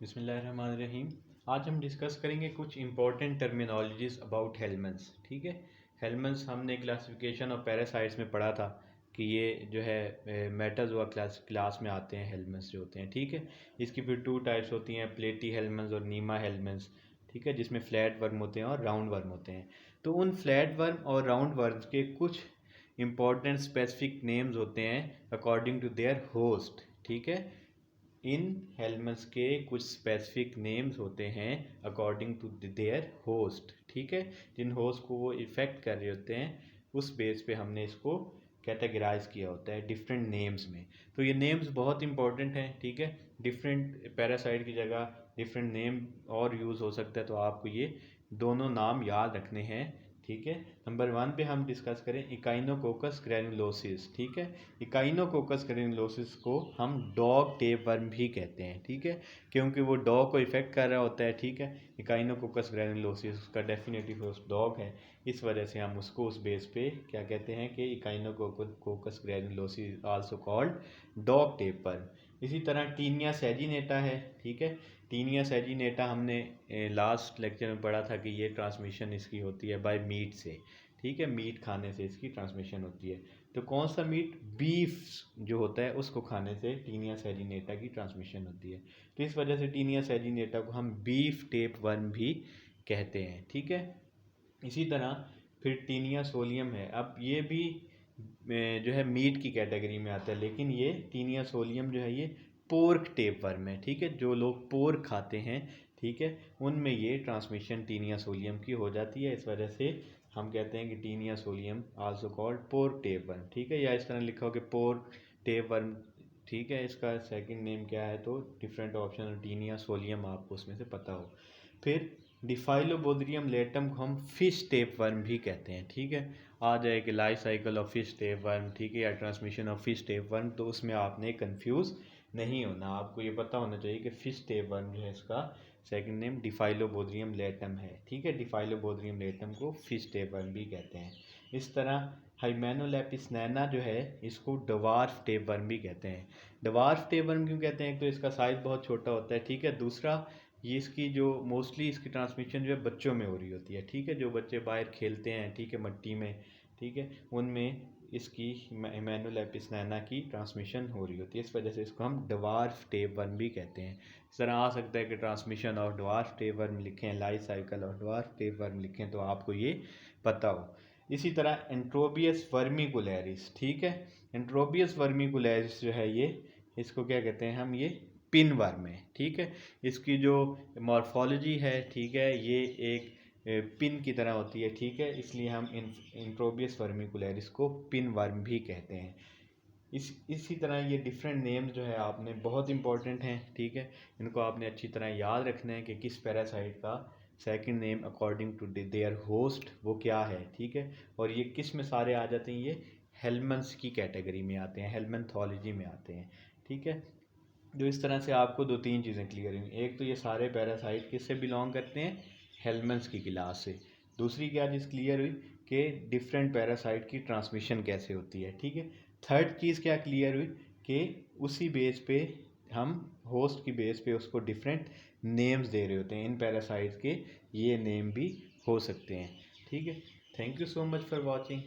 बिस्मिल्लाहिर्रहमानिर्रहीम। आज हम डिस्कस करेंगे कुछ इंपॉर्टेंट टर्मिनोलॉजीज अबाउट हेलमेंट्स। ठीक है, हेलमेंट्स हमने क्लासिफिकेशन ऑफ पैरासाइट्स में पढ़ा था कि ये जो है मेटाजोआ क्लास में आते हैं हेलमेंट्स जो होते हैं। ठीक है, इसकी फिर टू टाइप्स होती हैं, प्लेटी हेलमेंट्स और नीमा हेलमेंट्स। ठीक है, जिसमें फ्लैट वर्म होते हैं और राउंड वर्म होते हैं। तो उन फ्लैट वर्म और राउंड वर्म्स के कुछ इंपॉर्टेंट स्पेसिफिक नेम्स होते हैं अकॉर्डिंग टू देयर होस्ट। ठीक है, इन हेलमेंट्स के कुछ स्पेसिफिक नेम्स होते हैं अकॉर्डिंग टू देयर होस्ट। ठीक है, जिन होस्ट को वो इफेक्ट कर रहे होते हैं उस बेस पे हमने इसको कैटेगराइज किया होता है डिफरेंट नेम्स में। तो ये नेम्स बहुत इंपॉर्टेंट हैं। ठीक है, डिफरेंट पैरासाइट की जगह डिफरेंट नेम और यूज़ हो सकता है, तो आपको ये दोनों नाम याद रखने हैं। ठीक है, नंबर 1 पे हम डिस्कस करें इकाइनोकोकस ग्रैनुलोसिस। ठीक है, इकाइनोकोकस ग्रैनुलोसिस को हम डॉग टेप वर्म भी कहते हैं। ठीक है, क्योंकि वो डॉग को इफेक्ट कर रहा होता है। ठीक है, इकाइनोकोकस ग्रैनुलोसिस उसका डेफिनेटिव होस्ट डॉग है, इस वजह से हम उसको उस बेस पे क्या कहते हैं कि echinococcus granulosus also called dog tape worm. इसी तरह टीनिया सैजिनेटा है। ठीक है, टीनिया सैजिनेटा हमने लास्ट लेक्चर में पढ़ा था कि ये ट्रांसमिशन इसकी होती है बाय मीट से। ठीक है, मीट खाने से इसकी ट्रांसमिशन होती है। तो कौन सा मीट? बीफ जो होता है उसको खाने से टीनिया सैजिनेटा की ट्रांसमिशन होती है। तो इस वजह से टीनिया सैजिनेटा को हम बीफ टेप वर्म भी कहते हैं। ठीक है, इसी तरह फिर टीनिया सोलियम है। अब ये भी जो है मीट की कैटेगरी में आता है, लेकिन ये टीनिया सोलियम जो है ये पोर्क टेप वर्म है। ठीक है, जो लोग पोर्क खाते हैं, ठीक है, उनमें ये ट्रांसमिशन टीनिया सोलियम की हो जाती है। इस वजह से हम कहते हैं कि Taenia solium also called pork tapeworm. ठीक है, या इस तरह लिखा हो कि पोर्क टेप वर्म। ठीक है, इसका सेकंड नेम क्या है? तो डिफरेंट ऑप्शन टीनिया सोलियम आपको उसमें से पता हो। फिर डिफाइलोबोद्रियम लेटम को हम फिश टेप वर्म भी कहते हैं। ठीक है, आ जाए कि life cycle of fish tape worm, ठीक है, या transmission of fish tape worm, तो उसमें आपने कंफ्यूज नहीं होना। आपको ये पता होना चाहिए कि फिश टेप वर्म जो है इसका सेकंड नेम डिफाइलोबोद्रियम लेटम है। ठीक है, डिफाइलोबोद्रियम लेटम को फिश टेप वर्म भी कहते हैं। इस तरह हाइमेनोलेपिस नैना जो है इसको डवार्फ टेप वर्म भी कहते हैं। डवार्फ टेप वर्म क्यों कहते हैं? एक तो इसका साइज़ बहुत छोटा होता है। ठीक है, दूसरा ये इसकी जो मोस्टली इसकी ट्रांसमिशन जो है बच्चों में हो रही होती है। ठीक है, जो बच्चे बाहर खेलते हैं, ठीक है, मिट्टी में, ठीक है, उनमें इसकी हिमेनोलेपिस नैना की ट्रांसमिशन हो रही होती है। इस वजह से इसको हम डवार्फ टेप वर्म भी कहते हैं। इस तरह आ सकता है कि transmission of dwarf tape worm लिखें, life cycle of dwarf tape worm लिखें, तो आपको ये पता हो। इसी तरह एंट्रोबियस वर्मिकुलैरिस। ठीक है, एंट्रोबियस वर्मिकुलैरिस जो है ये, इसको क्या कहते हैं हम? ये पिन वर्म है। ठीक है, इसकी जो मॉर्फोलॉजी है, ठीक है, ये एक पिन की तरह होती है। ठीक है, इसलिए हम इंट्रोबियस वर्मिकुलैरिस को पिन वर्म भी कहते हैं। इसी तरह ये डिफरेंट नेम्स जो है आपने बहुत इंपॉर्टेंट हैं। ठीक है, इनको आपने अच्छी तरह याद रखना है कि किस पैरासाइट का second name according to their host वो क्या है। ठीक है, और ये किस में सारे आ जाते हैं? ये हेलमेंट्स की कैटेगरी में आते हैं, हेलमेंथोलॉजी में आते हैं। ठीक है, जो इस तरह से आपको दो तीन चीज़ें क्लियर हुई। एक तो ये सारे पैरासाइट किससे बिलोंग करते हैं? हेलमेंट्स की क्लास से। दूसरी क्या चीज़ क्लियर हुई? कि डिफरेंट पैरासाइट की ट्रांसमिशन कैसे होती है। ठीक है, थर्ड चीज़ क्या क्लियर हुई? कि उसी बेस पे हम होस्ट की बेस पे उसको डिफरेंट नेम्स दे रहे होते हैं। इन पैरासाइट्स के ये नेम भी हो सकते हैं। ठीक है, thank you so much for watching.